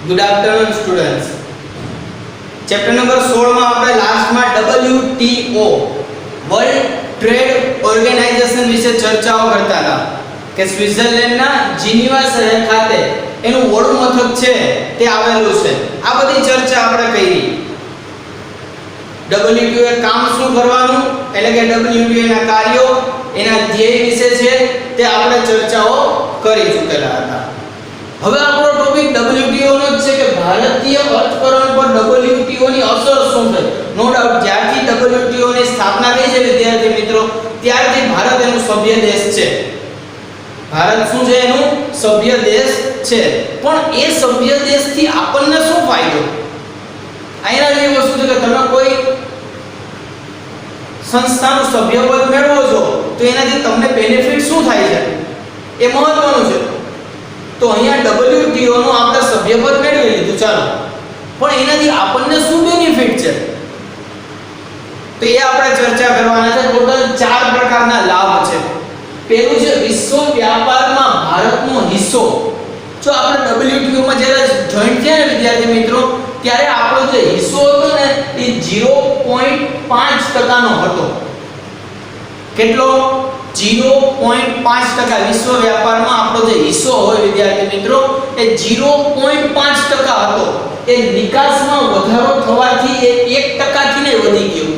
Good afternoon students. Chapter number 16 માં આપણે લાસ્ટમાં WTO વર્લ્ડ ટ્રેડ ઓર્ગેનાઇઝેશન વિશે ચર્ચાઓ કરતા હતા કે સ્વિટ્ઝરલેન્ડના જીનીવા શહેર ખાતે એનું વડું મથક છે તે આવેલું છે. આ બધી ચર્ચા આપણે કરી. WTO એ કામ શું કરવાનું એટલે કે WTO ના કાર્યો એના ધ્યેય વિશે છે તે આપણે ચર્ચાઓ કરી ચૂકેલા હતા. હવે આપણો ટોપિક WTO નો જ છે કે ભારતીય અર્થકરણ પર WTO ની અસર શું છે. નો ડાઉટ જ્યારથી WTO ની સ્થાપના થઈ છે વિદ્યાર્થી મિત્રો ત્યારથી ભારત એનું સભ્ય દેશ છે. ભારત શું છે? એનું સભ્ય દેશ છે. પણ એ સભ્ય દેશથી આપણને શું ફાયદો? આના જેવી વસ્તુ છે કે તમે કોઈ સંસ્થાનું સભ્યપદ મેળવો છો તો એનાથી તમને બેનિફિટ શું થાય છે એ મહત્વનું છે. તો અહીંયા WTO નો આપણે સભ્યપદ મેળવી લીધું ચાલો, પણ એનાથી આપણને શું બેનિફિટ છે તો એ આપણે ચર્ચા કરવાના છે. ટોટલ 4 પ્રકારના લાભ છે. પહેલું છે વિશ્વ વ્યાપારમાં ભારતનો હિસ્સો. જો આપણે WTO માં જ્યારે જોઈન્ટ થયા ને વિદ્યાર્થી મિત્રો ત્યારે આપણો જે હિસ્સો હતો ને એ 0.5% નો હતો. કેટલો? 0.5%. વિશ્વ વ્યાપારમાં આપણો જે હિસ્સો હોય વિદ્યાર્થી મિત્રો એ 0.5% હતો. એ નિકાસમાં વધારો થવાથી એ 1% થી વધી ગયો.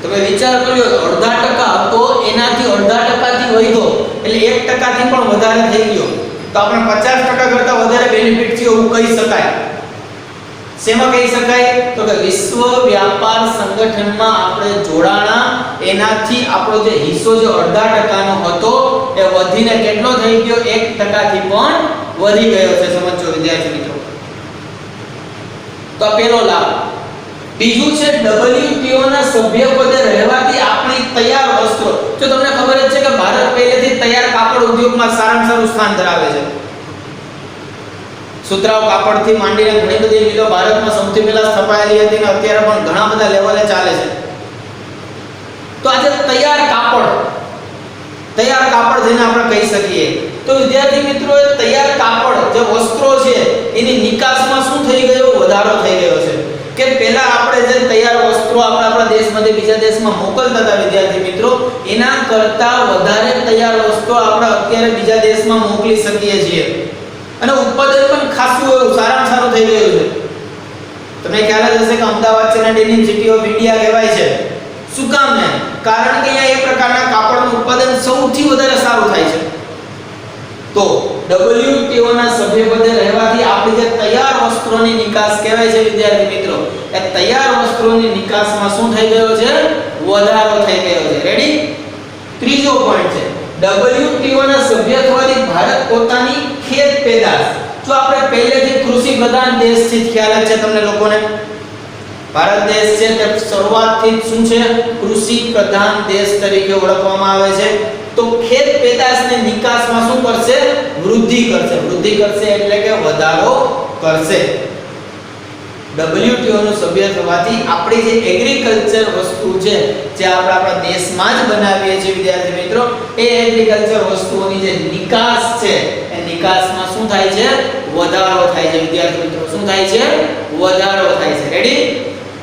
તમે વિચાર કર્યો 0.5% હતો એનાથી 0.5% થી વધ્યો એટલે 1% થી પણ વધારે થઈ ગયો. તો આપણે 50% કરતા વધારે બેનિફિટ થયો એવું કહી શકાય. શેમાં કહી શકાય? તો કે વિશ્વ વ્યાપાર સંગઠનમાં આપણે જોડાણા એનાથી આપણો જે હિસ્સો જે 0.5% નો હતો એ વધીને કેટલો થઈ ગયો? 1% થી પણ વધી ગયો છે. સમજો વિદ્યાર્થી મિત્રો. તો પહેલો લાભ. બીજું છે WTO ના સભ્યપદે રહેવાથી આપણી તૈયાર વસ્ત્રો. જો તમને ખબર જ છે કે ભારત પહેલેથી તૈયાર કાપડ ઉદ્યોગમાં સારામાં સારું સ્થાન ધરાવે છે. સુતરાઉ કાપડથી માંડીને ઘણી બધી મિલો ભારતમાં સૌથી પહેલા સ્થપાયેલી હતી અને અત્યારે પણ ઘણા બધા લેવલે ચાલે છે. તો આજે તૈયાર કાપડ જેને આપણે કહી શકીએ તો વિદ્યાર્થી મિત્રો એ તૈયાર કાપડ જે વસ્ત્રો છે એની નિકાસમાં શું થઈ ગયો? વધારો થઈ ગયો છે. કે પહેલા આપણે જે તૈયાર વસ્ત્રો આપણા દેશમાંથી બીજા દેશમાં મોકલતા હતા વિદ્યાર્થી મિત્રો એના કરતા વધારે તૈયાર વસ્ત્રો આપણે અત્યારે બીજા દેશમાં મોકલી શકીએ છીએ અને ઉત્પાદન પણ ખાસું એવું સારામાં સારું થઈ ગયું છે. તમને ખ્યાલ જ હશે કે અમદાવાદ છે ને ડેનિમ સિટી ઓફ ઇન્ડિયા કહેવાય છે. શું કામ ને? કારણ કે અહીંયા એ પ્રકારના કાપડનું ઉત્પાદન સૌથી વધારે સારું થાય છે. તો WTO ના સભ્યપદે રહેવાથી આપણી જે તૈયાર વસ્ત્રોની નિકાસ કહેવાય છે વિદ્યાર્થી મિત્રો એ તૈયાર વસ્ત્રોની નિકાસમાં શું થઈ ગયો છે? વધારો થઈ ગયો છે. રેડી? ત્રીજો પોઈન્ટ છે WTO ના સભ્ય થવાથી ભારત પોતાની ખેત પેદાશ. જો આપણે પહેલેથી કૃષિ પ્રધાન દેશ છે, ખ્યાલ છે તમને લોકોને. ભારત દેશ છે તે શરૂઆતથી શું છે? કૃષિ પ્રધાન દેશ તરીકે ઓળખવામાં આવે છે. તો ખેત પેદાશની નિકાસમાં શું કરશે? વૃદ્ધિ કરશે. વૃદ્ધિ કરશે એટલે કે વધારો કરશે. WTO નો સભ્ય થવાથી આપણી જે એગ્રીકલ્ચર વસ્તુ છે જે આપણે આપણા દેશમાં જ બનાવીએ છીએ વિદ્યાર્થી મિત્રો એ એગ્રીકલ્ચર વસ્તુઓની જે નિકાસ છે એ નિકાસમાં શું થાય છે? વધારો થાય છે વિદ્યાર્થી મિત્રો. શું થાય છે? વધારો થાય છે. રેડી?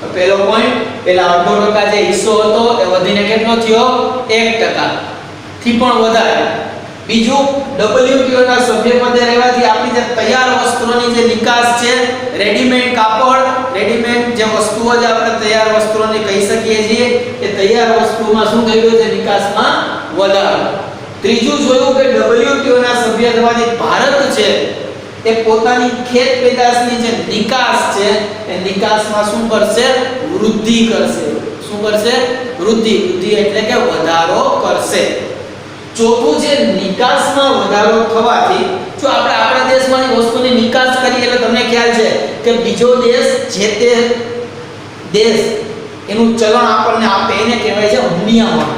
તો પહેલો પોઈન્ટ, પહેલા 0.5% જે હિસ્સો હતો એ વધીને કેટલો થયો? 1% થી પણ વધારે. બીજું WTO ના સભ્યપદે રહેવાથી આપણી જે તૈયાર વસ્ત્રોની જે નિકાસ છે રેડીમેડ કાપડ, રેડીમેડ જે વસ્તુઓ જે આપણે તૈયાર વસ્ત્રોની કહી શકીએ છીએ એ તૈયાર વસ્તુમાં શું થઈ ગયું છે? નિકાસમાં વધારો. ત્રીજું જોયું કે WTO ના સભ્ય થવાથી ભારત છે એ પોતાની ખેત પેદાશની જે નિકાસ છે એ નિકાસમાં શું કરશે? વૃદ્ધિ કરશે. શું કરશે? વૃદ્ધિ. વૃદ્ધિ એટલે કે વધારો કરશે. ચોથું છે નિકાસમાં વધારો થવાથી જો આપણે આપણા દેશમાંની વસ્તુની નિકાસ કરીએ એટલે તમને ખ્યાલ છે કે બીજો દેશ જે તે દેશ એનું ચલણ આપણને આપે એને કહેવાય છે હુંડિયામણ.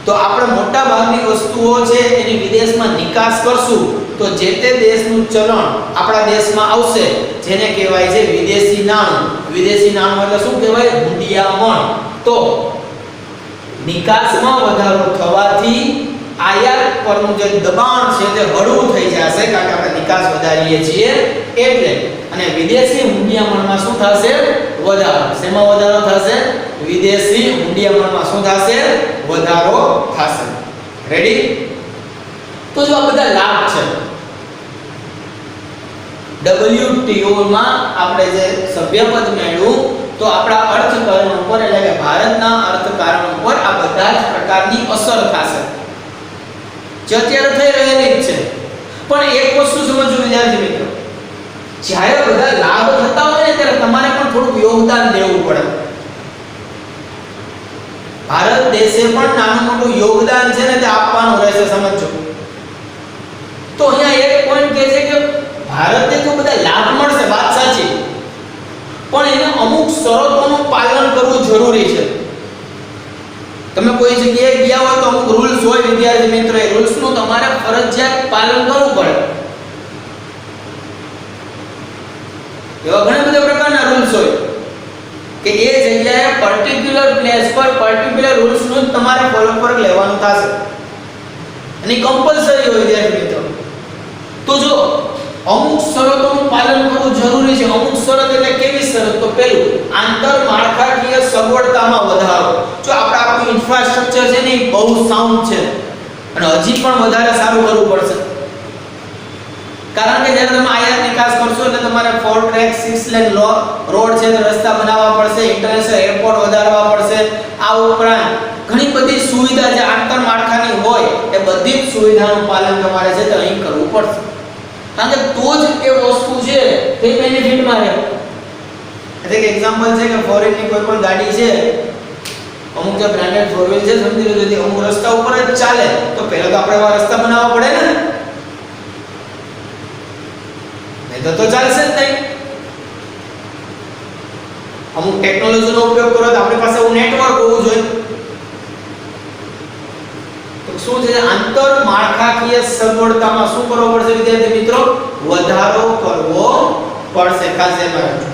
તો આપણે મોટા ભાગની વસ્તુઓ છે એની વિદેશમાં નિકાસ કરશું તો જે તે દેશનું ચલણ આપણા દેશમાં આવશે જેને કહેવાય છે વિદેશી નાણું. વિદેશી નાણું એટલે શું કહેવાય? હુંડિયામણ. તો નિકાસમાં વધારો થવાથી આયાત પરનું જે દબાણ છે તે હળવું થઈ જશે, કારણ કે આપણે નિકાસ વધારીએ છીએ એટલે. અને વિદેશી હુંડિયામણમાં શું થશે? વધારો. શેમાં વધારો થશે? વિદેશી હુંડિયામણમાં શું થશે? વધારો થશે. રેડી? તો જો આ બધા લાભ છે WTO માં આપણે જે સભ્યપદ મેળવ્યું, તો આપણા અર્થકારણ ઉપર એટલે કે ભારતના અર્થકારણ ઉપર આ બધા જ પ્રકારની અસર થશે, જે અત્યારે થઈ રહેલી જ છે. પણ એક વસ્તુ સમજવું વિદ્યાર્થી મિત્રો, જ્યારે બધા લાભ થતા હોય ને ત્યારે તમારે પણ થોડું યોગદાન દેવું પડે. ભારત દેશે પણ નાનું મોટું યોગદાન છે ને તે આપવાનું રહેશે, સમજો. તો અહીંયા એક પોઈન્ટ કહે છે કે ભારતને તો બધા લાભ મળશે, વાત સાચી, પણ એને અમુક શરતોનું પાલન કરવું જરૂરી છે. તમે કોઈ જગ્યાએ ગયા હોય તો અમુક રૂલ્સ હોય વિદ્યાર્થી મિત્રો, એ રૂલ્સનું તમારે ફરજિયાત પાલન કરવું પડે. એવા ઘણા બધા પ્રકારના રૂલ્સ હોય કે એ જગ્યાએ પર્ટિક્યુલર પ્લેસ પર પર્ટિક્યુલર રૂલ્સનું જ તમારે ફોલો પર લેવાનું થશે, અને કમ્પલસરી હોય વિદ્યાર્થી મિત્રો. તો જો અમુક શરતોનું પાલન કરવું જરૂરી છે. અમુક શરત એટલે કેવી શરત? તો પહેલું, આંતરમાળખાકીય સગવડતામાં વધારો. જો આપણે આપણું ઇન્ફ્રાસ્ટ્રક્ચર છે ને એ બહુ સાઉન્ડ છે અને હજી પણ વધારે સારું કરવું પડશે, કારણ કે જ્યારે તમે આયાત નિકાસ કરશો એટલે તમારે 4 ટ્રેક 6 લેન રોડ છે તો રસ્તા બનાવવા પડશે, ઇન્ટરનેશનલ એરપોર્ટ વધારવા પડશે. આ ઉપરાંત ઘણી બધી સુવિધા જે આંતરમાળખાની હોય એ બધી જ સુવિધાનું પાલન તમારે છે તો અહીં કરવું પડશે, કારણ કે તો જ એ વસ્તુ છે તે બેનિફિટમાં રહે. એટલે કે એક્ઝામ્પલ છે કે ફોરેનની કોઈ પણ ગાડી છે, અમુક જે બ્રાન્ડેડ ફોર વ્હીલ છે, સમજી લો, જો અમુક રસ્તા ઉપર જ ચાલે તો પહેલા તો આપણે એવા રસ્તા બનાવવા પડે ને, નહીં તો ચાલશે જ નહીં. અમુક ટેકનોલોજીનો ઉપયોગ કરો તો આપણી પાસે એવું નેટવર્ક હોવું જોઈએ. તો શું છે, આંતરમાળખાકીય સગવડતામાં શું કરવો પડશે વિદ્યાર્થી મિત્રો? વધારો કરવો પડશે, ખાસ ધ્યાન રાખજો.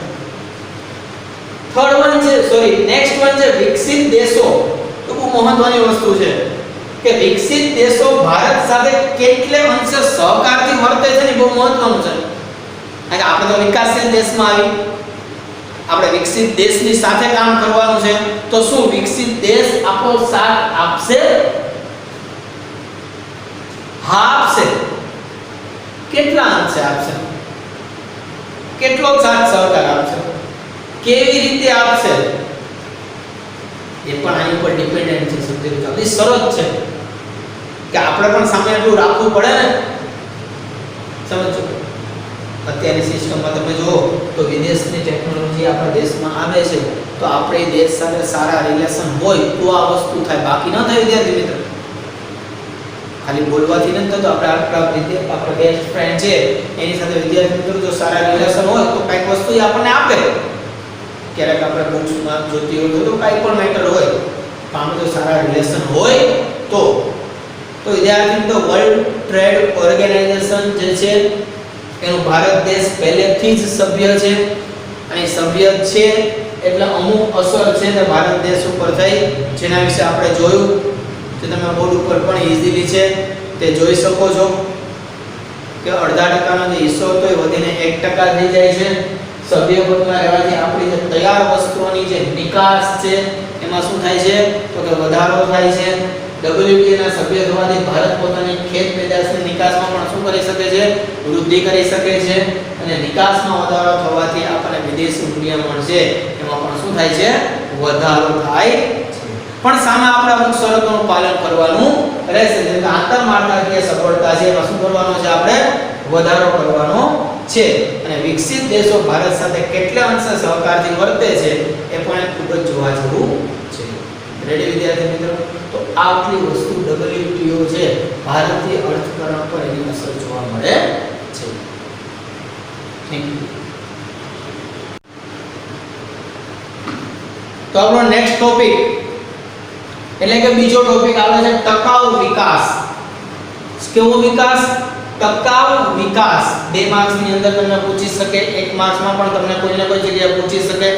થર્ડ વન છે, સોરી નેક્સ્ટ વન છે વિકસિત દેશો. તો બહુ મહત્વની વસ્તુ છે કે વિકસિત દેશો ભારત સાથે કેટલે અંશે સહકારથી વર્તે છે ને બહુ મહત્વનું છે. કારણ કે આપણે તો વિકાસશીલ દેશમાં આવી, આપણે વિકસિત દેશની સાથે કામ કરવાનું છે. તો શું વિકસિત દેશ આપણો સાથ આપશે? હા આપશે. કેટલા અંશે આપશે? કેટલો સાથ સહકાર આપશે? કેવી રીતે આપશે? એ પણ આની ઉપર ડિપેન્ડન્ટ છે. સમજી લો, બધી શરત છે કે આપણે પણ સામે એટલું રાખવું પડે ને. સમજો, અત્યારની સિસ્ટમમાં તમે જુઓ તો વિદેશની ટેકનોલોજી આપણા દેશમાં આવે છે તો આપણે દેશ સાથે સારા રિલેશન હોય તો આ વસ્તુ થાય, બાકી ન થાય વિદ્યાર્થી મિત્રો. ખાલી બોલવાથી નથી થતું. આપણે આપણા બેસ્ટ ફ્રેન્ડ છે એની સાથે વિદ્યાર્થી મિત્રો જો સારા રિલેશન હોય તો કંઈક વસ્તુ એ આપણને આપે. ક્યારેક આપણે બુક્સમાં જોતી હોય તો કંઈ પણ મેટર હોય, તો આમાં જો સારા રિલેશન હોય તો વિદ્યાર્થી મિત્રો વર્લ્ડ ટ્રેડ ઓર્ગેનાઇઝેશન જે છે એનો ભારત દેશ પહેલેથી જ સભ્ય છે, અને સભ્ય છે એટલે અમુક અસર છે તે ભારત દેશ ઉપર થઈ, જેના વિશે આપણે જોયું. જે તમે બોર્ડ ઉપર પણ ઈઝીલી છે તે જોઈ શકો છો કે 0.5% નો જે હિસ્સો હતો એ વધીને 1% થઈ જાય છે. સભ્યપદમાં રહેવાથી આપણી જે તૈયાર વસ્તુઓની જે નિકાસ છે એમાં શું થાય છે તો કે વધારો થાય છે. WTO ના સભ્ય થવાથી ભારત પોતાની ખેત પેદાશની નિકાસમાં પણ શું કરી શકે છે? વૃદ્ધિ કરી શકે છે. અને નિકાસમાં વધારો થવાથી આપણને વિદેશી હુંડિયામણ છે એમાં પણ શું થાય છે? વધારો થાય છે. પણ સામે આપણે અમુક શરતોનું પાલન કરવાનું રહેશે. જેમ કે આંતરમાળખાકીય સગવડતા છે એમાં શું કરવાનું છે? આપણે વધારો કરવાનો છે. અને વિકસિત દેશો ભારત સાથે કેટલા અંશે સહકારથી વર્તે છે એ પણ ખૂબ જ જોવા જેવું છે. રેડી વિદ્યાર્થી મિત્રો? તો આટલી વસ્તુ WTO છે ભારતીય અર્થતંત્ર પર એની અસર જોવા મળે છે. Thank you. તો આપણો નેક્સ્ટ ટોપિક એટલે કે બીજો ટોપિક આવે છે ટકાઉ વિકાસ. કેવો વિકાસ? ટકાઉ વિકાસ. 2 માર્ક્સ ની અંદર તમને પૂછી શકે, 1 માર્ક્સમાં પણ તમને કોઈને કોઈ જગ્યાએ પૂછી શકે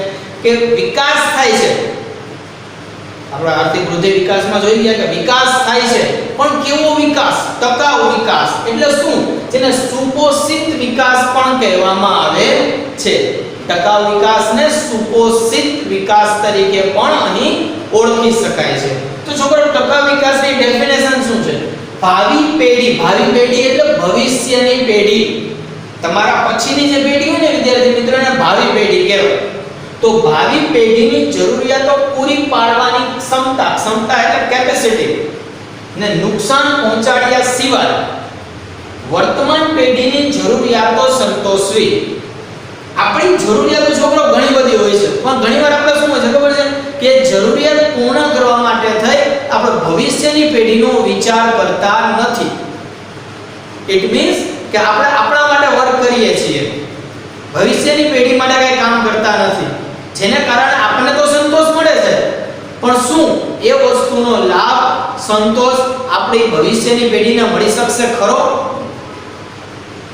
કે વિકાસ થાય છે. આપણે આર્થિક વૃદ્ધિ વિકાસમાં જોઈ ગયા કે વિકાસ થાય છે પણ કેવો વિકાસ? ટકાઉ વિકાસ. એટલે શું? જેને સુપોષિત વિકાસ પણ કહેવામાં આવે છે. ટકાઉ વિકાસને સુપોષિત વિકાસ તરીકે પણ અહીં ઓળખી શકાય છે. તો છોકરાઓ, ટકાઉ વિકાસની ડેફિનેશન શું છે? ભાવિ પેઢી એટલે ભવિષ્યની પેઢી. તમારા પછીની જે પેઢી હોય ને વિદ્યાર્થી મિત્રો, એને ભાવિ પેઢી કહેવાય. તો ભાવિ પેઢીની જરૂરિયાતો પૂરી પાડવાની ક્ષમતા એટલે કેપેસિટી ને નુકસાન પહોંચાડ્યા સિવાય વર્તમાન પેઢીની જરૂરિયાતો સંતોષવી. આપણી જરૂરિયાતો છોકરો ઘણી બધી હોય છે, પણ ઘણીવાર આપણે શું હોય છે ખબર છે કે જરૂરિયાત પૂર્ણ કરવા માટે થઈ આપણે ભવિષ્યની પેઢીનો વિચાર કરતા નથી. ઇટ મીન્સ કે આપણે આપણા માટે વર્ક કરીએ છીએ, ભવિષ્યની પેઢી માટે કંઈ કામ કરતા નથી, જેને કારણે આપણને તો સંતોષ મળે છે, પણ શું એ વસ્તુનો લાભ, સંતોષ આપણી ભવિષ્યની પેઢીને મળી શકશે ખરો?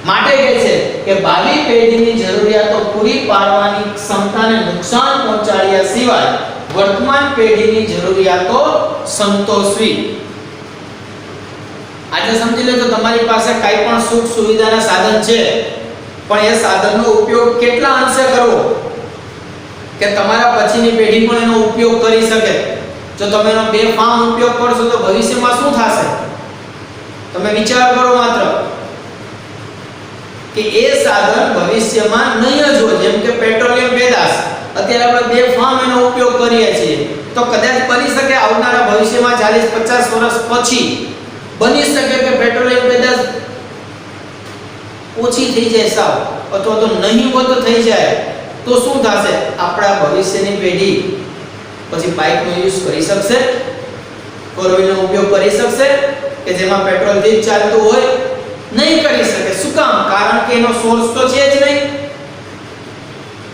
માટે કહે છે કે ભાવિ પેઢીની જરૂરિયાતો પૂરી પાડવાની ક્ષમતાને નુકસાન પહોંચાડ્યા સિવાય વર્તમાન પેઢીની જરૂરિયાતો સંતોષવી. આજે સમજી લેજો, તમારી પાસે કાઈ પણ સુખ સુવિધાના સાધન છે, પણ એ સાધનનો ઉપયોગ કેટલા અંશે કરવો કે તમારા પછીની પેઢી પણ એનો ઉપયોગ કરી શકે. જો તમે એનો બેફામ ઉપયોગ કરશો તો ભવિષ્યમાં શું થશે? તમે વિચાર કરો માત્ર કે એ સાધન ભવિષ્યમાં નહીં જ હોય. જેમ કે પેટ્રોલિયમ પેદાશ, અત્યારે આપણે બેફામ એનો ઉપયોગ કરીએ છીએ, તો કદાચ બની શકે આવનારા ભવિષ્યમાં 40-50 વર્ષ પછી બની શકે કે પેટ્રોલિયમ પેદાશ ઓછી થઈ જાય સાવ, અથવા તો નહીવત થઈ જાય. તો શું થશે? આપણા ભવિષ્યની પેઢી પછી બાઇકનો યુઝ કરી શકશે, ફોર વ્હીલનો ઉપયોગ કરી શકશે કે જેમાં પેટ્રોલથી જ ચાલતું હોય? નહીં કરી શકે. શું કામ? કારણ કે એનો સોર્સ તો છે જ નહીં.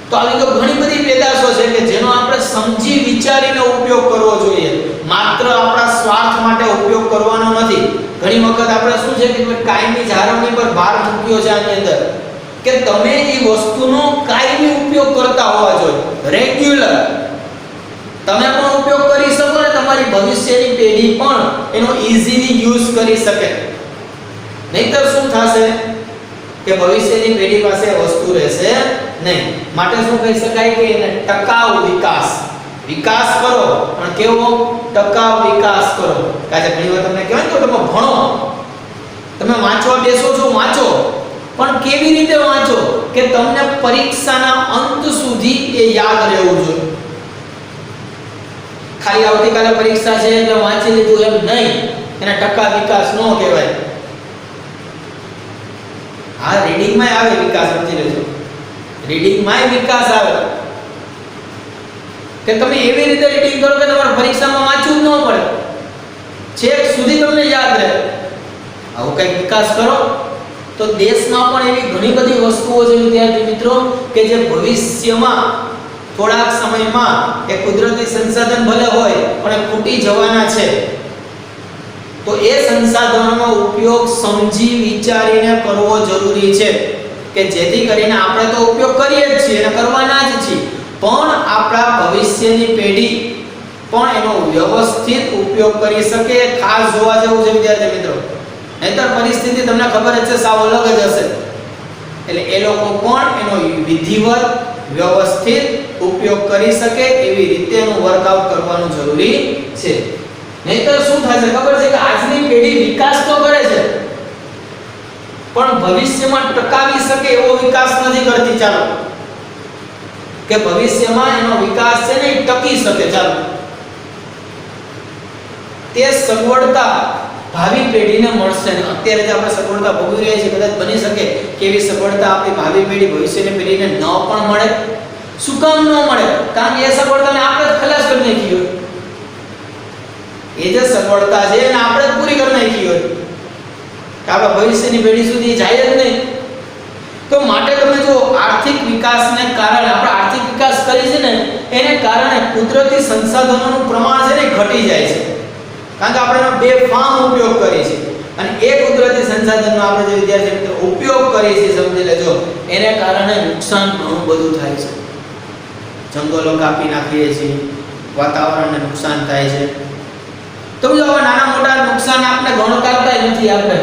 તો આવી તો ઘણી બધી પેદાશો છે કે જેનો આપણે સમજી વિચારીને ઉપયોગ કરવો જોઈએ, માત્ર આપણા સ્વાર્થ માટે ઉપયોગ કરવાનો નથી. ઘણી વખત આપણે શું છે કે કાયમી જાળવણી પર ભાર મૂક્યો છે આની અંદર કે તમે એ વસ્તુનો કાયમી ઉપયોગ કરતા હોવા જોઈએ, રેગ્યુલર. તમે પણ ઉપયોગ કરી શકો ને તમારી ભવિષ્યની પેઢી પણ એનો ઈઝીલી યુઝ કરી શકે. નહીતર શું થશે કે ભવિષ્યની પેઢી પાસે વસ્તુ રહેશે નહીં. માટે શું કહી શકાય કે એને ટકાઉ વિકાસ કરો, પણ કેવો? ટકાઉ વિકાસ કરો. કાજે ઘણીવાર તમને કહેવાય તો તમે ભણો, તમે વાંચવા બેસો છો, વાંચો, પણ કેવી રીતે વાંચો કે તમને પરીક્ષાના અંત સુધી એ યાદ રહેવું જોઈએ. ખાલી આવતીકાલે પરીક્ષા છે એટલે વાંચી લીધું એમ નહીં, એને ટકા વિકાસ ન કહેવાય. હા, રીડિંગમાં આવે વિકાસ, સમજી લેજો, રીડિંગમાં વિકાસ આવે કે તમે એવી રીતે રીડિંગ કરો કે તમારે પરીક્ષામાં વાંચવું ન પડે, છેક સુધી તમને યાદ રહે. આવું કંઈક વિકાસ કરો તો દેશમાં પણ એવી ઘણી બધી વસ્તુઓ છે વિદ્યાર્થી મિત્રો કે જે ભવિષ્યમાં થોડાક સમયમાં એ કુદરતી સંસાધન ભલે હોય પણ એ ખૂટી જવાના છે. તો એ સંસાધનોનો ઉપયોગ સમજી વિચારીને કરવો જરૂરી છે કે જેથી કરીને આપણે તો ઉપયોગ કરીએ જ છીએ અને કરવાના જ છીએ, પણ આપણા ભવિષ્યની પેઢી પણ એનો વ્યવસ્થિત ઉપયોગ કરી શકે. ખાસ જોવા જેવું છે વિદ્યાર્થી મિત્રો, નહીતર પરિસ્થિતિ તમને ખબર જ છે સાવ અલગ જ હશે. એટલે એ લોકો પણ એનો વિધિવત વ્યવસ્થિત ઉપયોગ કરી શકે એવી રીતે એનું વર્કઆઉટ કરવાનું જરૂરી છે. નહીતર શું થશે ખબર છે કે આજની પેઢી વિકાસ તો કરે છે પણ ભવિષ્યમાં ટકાવી શકે એવો વિકાસ નથી કરતી. ચાલો કે ભવિષ્યમાં એનો વિકાસ છે ને ટકી શકે. ચાલો તે સગવડતા ભાવિ પેઢીને મળશે ને અત્યારે જે આપણે સગવડતા ભોગવી રહ્યા છીએ કદાચ બની શકે કે એવી સગવડતા આપણી ભાવિ પેઢી ભવિષ્યની પેઢીને ન પણ મળે. શું કામ ન મળે? કારણ કે એ સગવડતાને આપણે જ ખલાસ કરી નાખી હોય, એ જે સગવડતા છે એને આપણે જ પૂરી કરી નાખી હોય કે આપણે ભવિષ્યની પેઢી સુધી જાય જ નહીં. તો માટે તમે જો આર્થિક વિકાસને કારણે આપણે આર્થિક વિકાસ કરી છે ને એને કારણે કુદરતી સંસાધનોનું પ્રમાણ છે ને ઘટી જાય છે, કારણ કે આપણે એનો બેફામ ઉપયોગ કરીએ છીએ. અને એ કુદરતી સંસાધનનો આપણે જે વિદ્યાર્થી મિત્રો ઉપયોગ કરીએ છીએ સમજી લેજો એને કારણે નુકસાન ઘણું બધું થાય છે. જંગલો કાપી નાખીએ છીએ, વાતાવરણને નુકસાન થાય છે. તો જો નાના મોટા નુકસાન આપણે ઘણું નથી આપણે,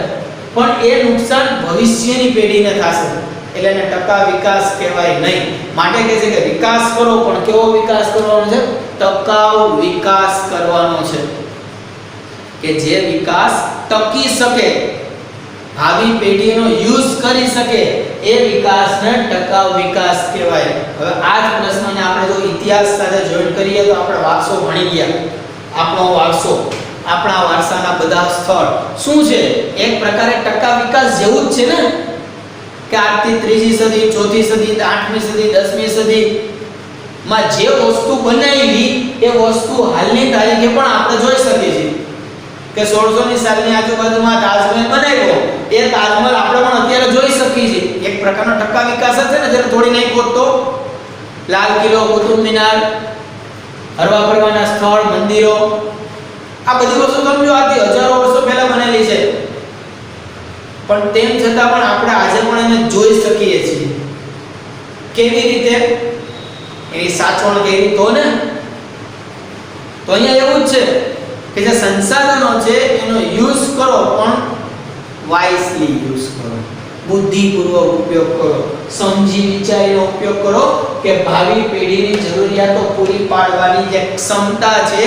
પણ એ નુકસાન ભવિષ્યની પેઢીને થશે, એટલે એને ટકા વિકાસ કહેવાય નહીં. માટે કહે છે કે વિકાસ કરો, પણ કેવો વિકાસ કરવાનો છે? ટકાઉ વિકાસ કરવાનો છે, કે જે વિકાસ ટકી શકે, ભાવિ પેઢીનો યુઝ કરી શકે, એ વિકાસને ટકાઉ વિકાસ કહેવાય. હવે આ જ પ્રશ્નને આપણે જો ઇતિહાસ સાથે જોઈન કરીએ તો આપણે વારસો ભણી ગયા. આપણો વારસો, આપણા વારસાના બધા સ્થળ શું છે? એક પ્રકારે ટકા વિકાસ જેવું જ છે ને, કે આજથી 3જી સદી, 4થી સદી, 8મી સદી, 10મી સદી માં જે વસ્તુ બનાવી એ વસ્તુ હાલની તારીખે પણ આપણે જોઈ શકીએ છીએ. કે 1600ની સાલની આજુબાજુમાં તાજમહેલ બનાવ્યો, એ તાજમહેલ આપણે પણ અત્યારે જોઈ શકીએ છીએ. એક પ્રકારનો ટકા વિકાસ જ છે ને, જેને તોડી નાખ્યો તો લાલ કિલ્લો, કુતુબ મિનાર, હરવા ફરવાના સ્થળ, મંદિરો, આ બધી વસ્તુ સમજો આથી હજારો વર્ષો પહેલા બનેલી છે, પણ તેમ છતાં પણ આપણે આજે પણ એને જોઈ શકીએ છીએ. કેવી રીતે? એની સાચવણ કેવી તો ને, તો અહીંયા એવું જ છે કે જે સંસાધનો છે એનો યુઝ કરો, પણ વાઇસલી યુઝ કરો, બુદ્ધિપૂર્વક ઉપયોગ કરો, સમજી વિચારીને ઉપયોગ કરો, કે ભાવિ પેઢીની જરૂરિયાતો પૂરી પાડવાની જે ક્ષમતા છે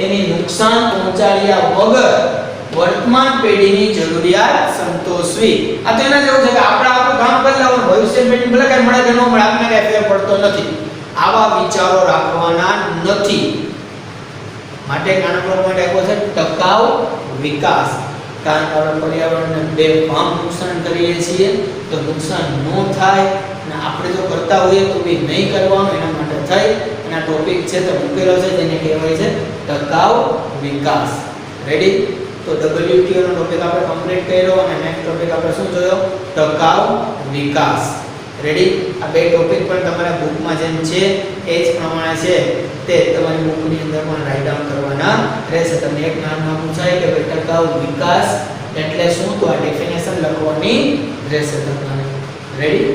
એની નુકસાન પહોંચાડ્યા વગર વર્તમાન પેઢીની જરૂરિયાત સંતોષવી. આ તો એના જેવું છે કે આપણે આપણું કામ કરી લેવાનું, ભવિષ્ય પેઢી ભલે કઈ મળે કે ન મળે આપણને કઈ ફેર પડતો નથી. આવા વિચારો રાખવાના નથી. માટે નાનકડો પોઈન્ટ આપ્યો છે ટકાઉ વિકાસ. કારણ કે આપણે પર્યાવરણને બેફામ નુકસાન કરીએ છીએ, તો નુકસાન ન થાય અને આપણે જો કરતા હોઈએ તો બી નહીં કરવાનું, એના માટે થઈ અને આ ટોપિક છે તો મૂકેલો છે, જેને કહેવાય છે ટકાઉ વિકાસ. રેડી? તો WTO નો ટોપિક આપણે કમ્પ્લીટ કર્યો અને નેક્સ્ટ ટોપિક આપણે શું જોયો? ટકાઉ વિકાસ. રેડી? આ બે ટોપિક પણ તમારા બુકમાં જેમ છે એ જ પ્રમાણે છે, તે તમારી બુકની અંદર પણ રાઇટ ડાઉન કરવાના રહેશે. તમને એક નામમાં પૂછાય કે ભાઈ ટકાઉ વિકાસ એટલે શું, તો આ ડેફિનેશન લખવાની રહેશે તમારે. રેડી?